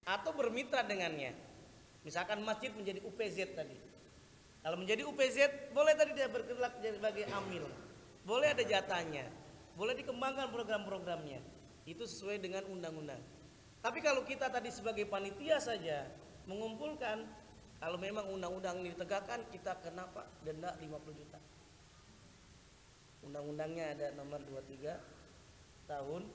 atau bermitra dengannya. Misalkan masjid menjadi UPZ tadi. Kalau menjadi UPZ, boleh tadi dia bergerak sebagai amil. Boleh ada jatahnya. Boleh dikembangkan program-programnya. Itu sesuai dengan undang-undang. Tapi kalau kita tadi sebagai panitia saja mengumpulkan, kalau memang undang-undang ini ditegakkan, kita kena Pak denda 50 juta. Undang-undangnya ada nomor 23 tahun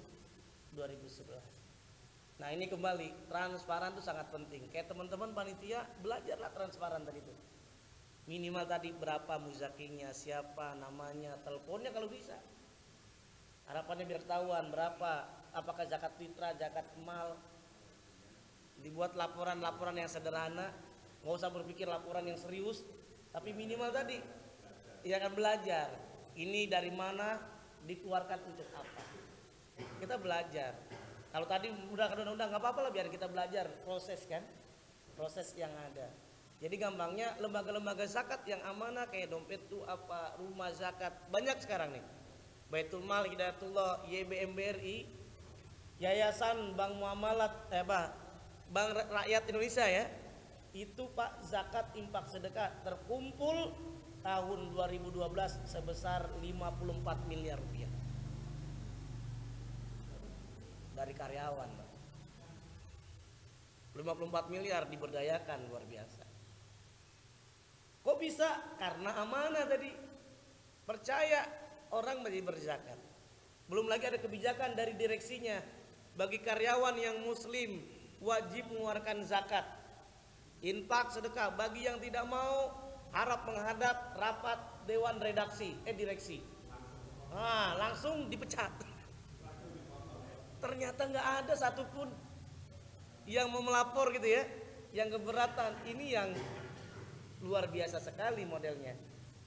2011. Nah ini kembali, transparan itu sangat penting. Kayak teman-teman panitia, belajarlah transparan tadi itu. Minimal tadi berapa muzakinya, siapa namanya, teleponnya kalau bisa. Harapannya biar ketahuan berapa, apakah zakat fitrah, zakat mal. Dibuat laporan-laporan yang sederhana, nggak usah berpikir laporan yang serius, tapi minimal tadi ia akan belajar. Ini dari mana, dikeluarkan untuk apa. Kita belajar. Kalau tadi udah undang-undang nggak apa-apa lah, biar kita belajar proses kan, proses yang ada. Jadi gampangnya lembaga-lembaga zakat yang amanah kayak dompet tuh apa, rumah zakat banyak sekarang nih. Baitul Mal, Hidayatullah, YBM BRI, Yayasan Bank Muamalat, Bank Rakyat Indonesia ya. Itu Pak zakat infak sedekah terkumpul tahun 2012 sebesar 54 miliar rupiah. Dari karyawan 54 miliar diberdayakan, luar biasa. Kok bisa? Karena amanah tadi, percaya orang menjadi berzakat. Belum lagi ada kebijakan dari direksinya, bagi karyawan yang muslim wajib mengeluarkan zakat infak sedekah. Bagi yang tidak mau, harap menghadap rapat dewan direksi, langsung dipecat. Ternyata nggak ada satupun yang mau melapor gitu ya, yang keberatan. Ini yang luar biasa sekali modelnya.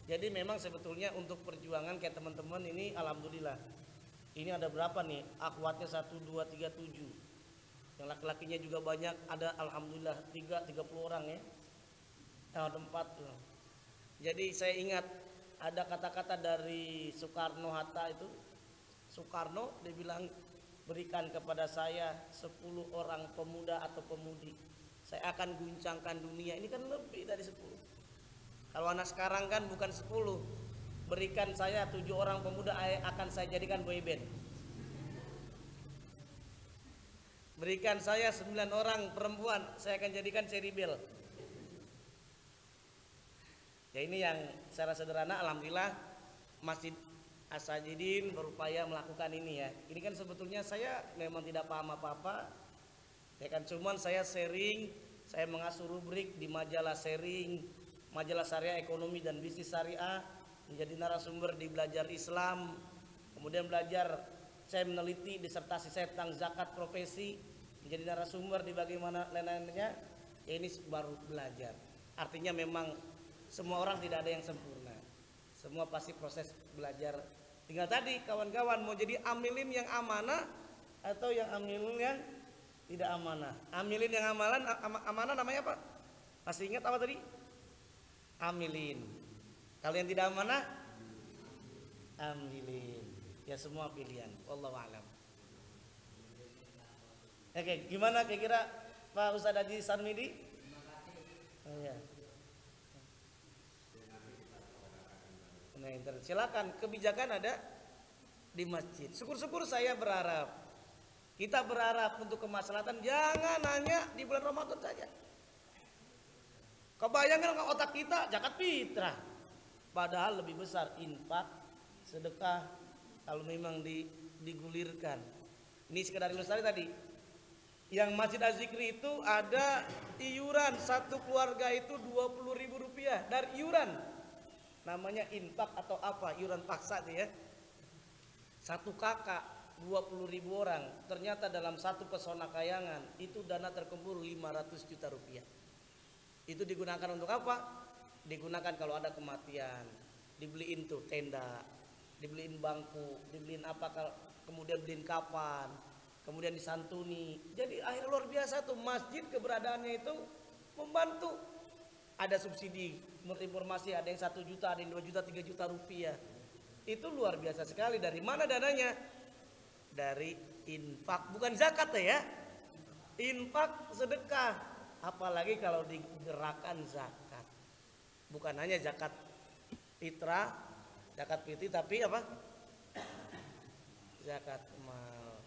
Jadi memang sebetulnya untuk perjuangan kayak teman-teman ini, alhamdulillah. Ini ada berapa nih? Akhwatnya 1, 2, 3, 7. Yang laki-lakinya juga banyak, ada alhamdulillah 30 orang ya. Ada 4 tuh. Jadi saya ingat ada kata-kata dari Soekarno Hatta itu. Soekarno dia bilang, berikan kepada saya 10 orang pemuda atau pemudi, saya akan guncangkan dunia. Ini kan lebih dari 10. Kalau anak sekarang kan bukan 10. Berikan saya 7 orang pemuda, akan saya jadikan boyband. Berikan saya 9 orang perempuan, saya akan jadikan Ceribel. Ya ini yang secara sederhana alhamdulillah Masjid As-Sajidin berupaya melakukan ini ya. Ini kan sebetulnya saya memang tidak paham apa-apa. Ya kan cuman saya sharing, saya mengasuh rubrik di majalah sharing, majalah Syariah Ekonomi dan Bisnis Syariah, menjadi narasumber di Belajar Islam. Kemudian belajar, saya meneliti disertasi saya tentang zakat profesi, menjadi narasumber di bagaimana lain-lainnya. Ya ini baru belajar. Artinya memang semua orang tidak ada yang sempurna. Semua pasti proses belajar. Tinggal tadi kawan-kawan mau jadi amilin yang amanah atau yang amilin yang tidak amanah. Amilin yang amanah namanya apa? Masih ingat apa tadi? Amilin. Kalau yang tidak amanah, amilin. Ya semua pilihan. Wallahu a'lam. Oke, gimana kira-kira Pak Ustadz Haji Sarmidi? Oh, ya. Nah, silakan, kebijakan ada di masjid. Syukur-syukur saya berharap, kita berharap untuk kemaslahatan, jangan hanya di bulan Ramadan saja. Kebayangkan otak kita zakat fitrah, padahal lebih besar infak sedekah kalau memang digulirkan. Ini sekedar ilustrasi tadi. Yang Masjid Az-Zikri itu ada iuran, satu keluarga itu 20.000 rupiah dari iuran. Namanya infak atau apa, iuran paksa itu ya. Satu kakak 20.000 orang, ternyata dalam satu pesona kayangan itu dana terkumpul 500 juta rupiah. Itu digunakan untuk apa? Digunakan kalau ada kematian, dibeliin tuh tenda, dibeliin bangku, dibeliin apa, kemudian beliin kapan, kemudian disantuni. Jadi akhirnya luar biasa tuh masjid, keberadaannya itu membantu. Ada subsidi, menurut informasi ada yang 1 juta, ada yang 2 juta, 3 juta rupiah. Itu luar biasa sekali. Dari mana dananya? Dari infak, bukan zakat ya. infak, sedekah, apalagi kalau digerakkan zakat. Bukan hanya zakat fitrah, zakat fitri, tapi apa? Zakat mal.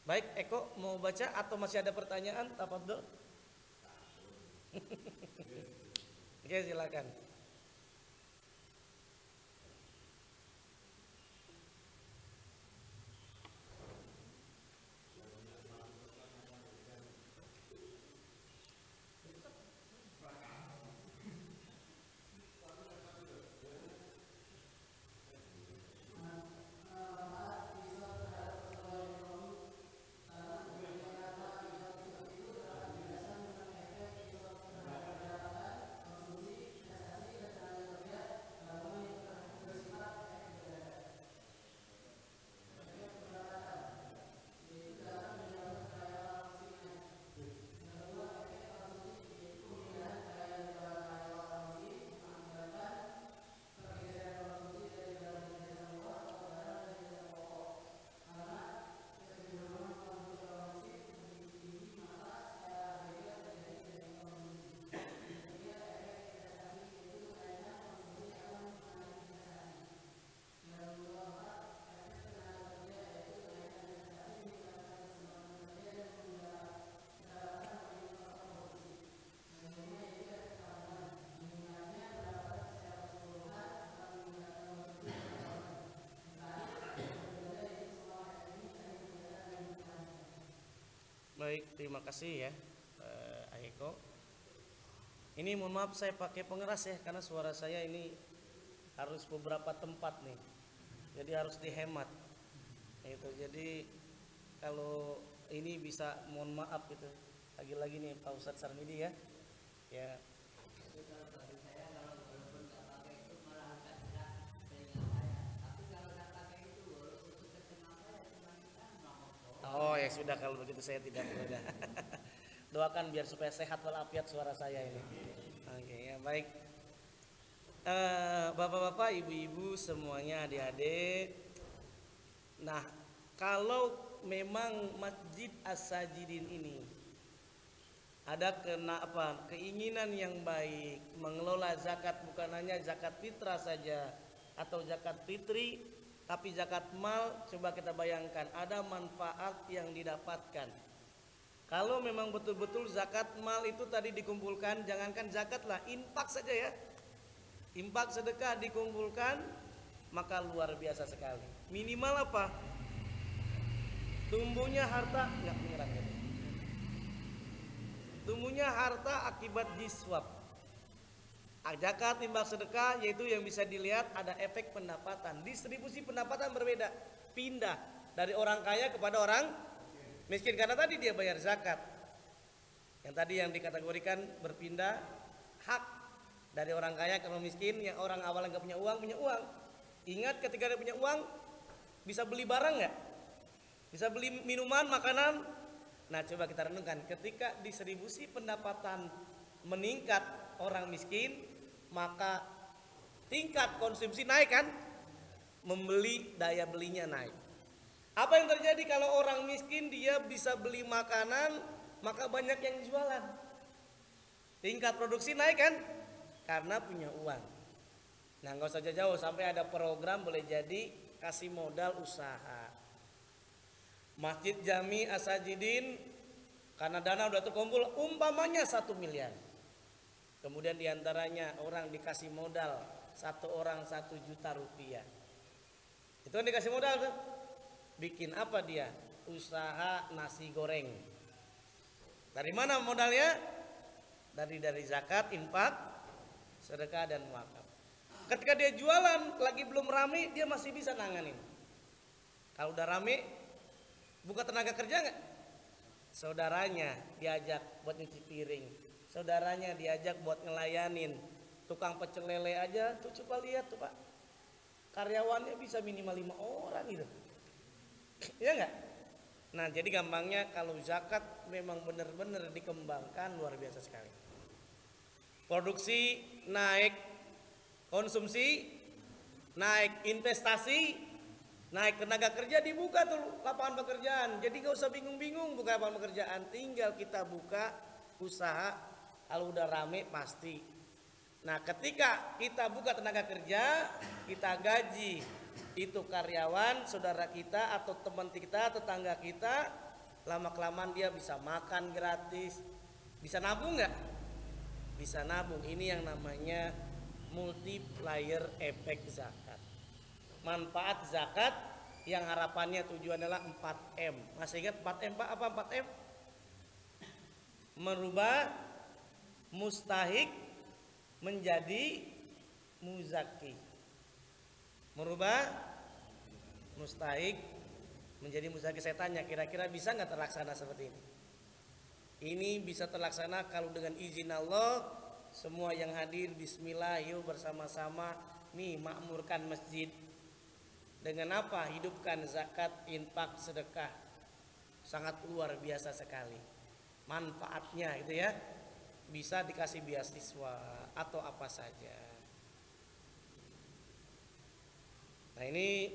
Baik, Eko mau baca atau masih ada pertanyaan? Tafadhol. Oke, silakan. Baik, terima kasih ya, Eko. Ini mohon maaf saya pakai pengeras ya, karena suara saya ini harus beberapa tempat nih, jadi harus dihemat. Itu jadi kalau ini bisa mohon maaf gitu. Lagi-lagi nih Pak Ustadz Sarmidi ya, ya. Oh ya sudah, kalau begitu saya tidak perlu dah. Doakan biar supaya sehat walafiat suara saya ini. Oke ya, baik. Bapak-bapak, ibu-ibu semuanya, adik-adik. Nah, kalau memang Masjid As-Sajidin ini ada keinginan yang baik mengelola zakat, bukan hanya zakat fitrah saja atau zakat fitri, tapi zakat mal, coba kita bayangkan ada manfaat yang didapatkan. Kalau memang betul-betul zakat mal itu tadi dikumpulkan, jangankan zakat lah, infak saja ya, infak sedekah dikumpulkan, maka luar biasa sekali. Minimal apa? Tumbuhnya harta, nggak menyerang gitu. Tumbuhnya harta akibat diswab. Zakat, infak, sedekah, yaitu yang bisa dilihat ada efek pendapatan. Distribusi pendapatan berbeda, pindah dari orang kaya kepada orang miskin, karena tadi dia bayar zakat. Yang tadi yang dikategorikan berpindah hak dari orang kaya ke orang miskin. Yang orang awalnya nggak punya uang, punya uang. Ingat, ketika dia punya uang bisa beli barang nggak? Bisa beli minuman, makanan. Nah, coba kita renungkan, ketika distribusi pendapatan meningkat orang miskin, maka tingkat konsumsi naik kan, membeli daya belinya naik. Apa yang terjadi kalau orang miskin dia bisa beli makanan, maka banyak yang jualan, tingkat produksi naik kan, karena punya uang. Nah, nggak usah jauh, sampai ada program boleh jadi kasih modal usaha. Masjid Jami As-Sajidin, karena dana udah terkumpul umpamanya 1 miliar. Kemudian diantaranya orang dikasih modal, satu orang 1 juta rupiah. Itu kan dikasih modal tuh. Bikin apa dia? Usaha nasi goreng. Dari mana modalnya? Dari zakat, infak, sedekah dan wakaf. Ketika dia jualan lagi belum rame, dia masih bisa nanganin. Kalau udah rame, buka tenaga kerja nggak? Saudaranya diajak buat nyuci piring, saudaranya diajak buat ngelayanin. Tukang pecel lele aja tuh, coba lihat tuh Pak, karyawannya bisa minimal 5 orang gitu. Iya nggak? Nah, jadi gampangnya kalau zakat memang benar-benar dikembangkan luar biasa sekali. Produksi naik, konsumsi naik, investasi Naik tenaga kerja, dibuka tuh lapangan pekerjaan. Jadi gak usah bingung-bingung buka lapangan pekerjaan, tinggal kita buka usaha. Kalau udah rame pasti. Nah ketika kita buka tenaga kerja, kita gaji itu karyawan saudara kita atau teman kita, tetangga kita, lama kelamaan dia bisa makan gratis. Bisa nabung nggak? Bisa nabung. Ini yang namanya multiplier efek zakat. Manfaat zakat yang harapannya tujuan adalah 4M. Masih ingat 4M Pak? Apa 4M? Merubah mustahik menjadi muzaki. Merubah mustahik menjadi muzaki. Saya tanya, kira-kira bisa nggak terlaksana seperti ini? Ini bisa terlaksana kalau dengan izin Allah. Semua yang hadir, bismillah, yuk bersama-sama nih makmurkan masjid. Dengan apa? Hidupkan zakat, infak, sedekah. Sangat luar biasa sekali manfaatnya gitu ya. Bisa dikasih beasiswa atau apa saja. Nah ini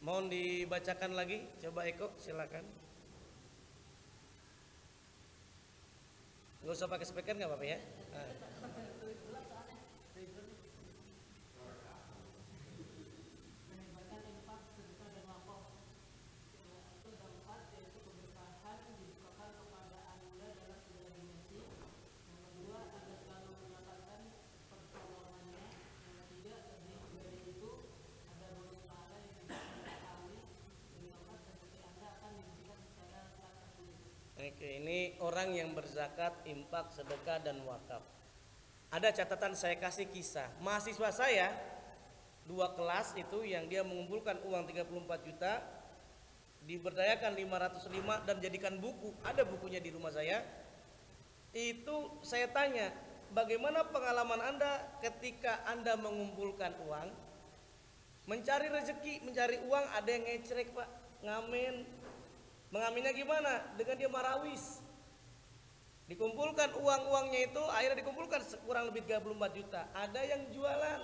mohon dibacakan lagi. Coba Eko silakan. Gak usah pakai speaker nggak apa-apa ya. Nah. Oke, ini orang yang berzakat, infak, sedekah dan wakaf. Ada catatan saya kasih kisah. Mahasiswa saya 2 kelas itu yang dia mengumpulkan uang 34 juta, diberdayakan 505 dan jadikan buku. Ada bukunya di rumah saya. Itu saya tanya, bagaimana pengalaman Anda ketika Anda mengumpulkan uang, mencari rezeki, mencari uang, ada yang ngecerek Pak, ngamen. Mengaminnya gimana? Dengan dia marawis. Dikumpulkan uang-uangnya itu, akhirnya dikumpulkan kurang lebih 34 juta. Ada yang jualan,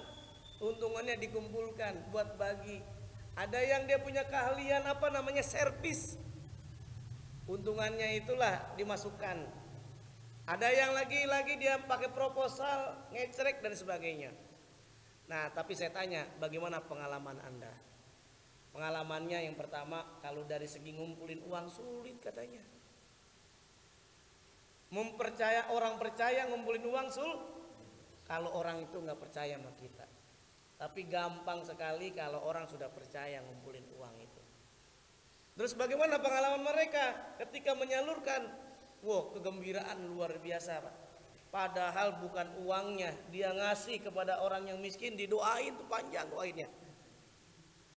untungannya dikumpulkan buat bagi. Ada yang dia punya keahlian apa namanya servis, untungannya itulah dimasukkan. Ada yang lagi dia pakai proposal, ngecerek dan sebagainya. Nah tapi saya tanya, bagaimana pengalaman Anda? Pengalamannya yang pertama, kalau dari segi ngumpulin uang sulit katanya. Orang percaya ngumpulin uang kalau orang itu nggak percaya sama kita. Tapi gampang sekali kalau orang sudah percaya ngumpulin uang itu. Terus bagaimana pengalaman mereka ketika menyalurkan? Wow, kegembiraan luar biasa Pak. Padahal bukan uangnya, dia ngasih kepada orang yang miskin, didoain tuh panjang doainnya.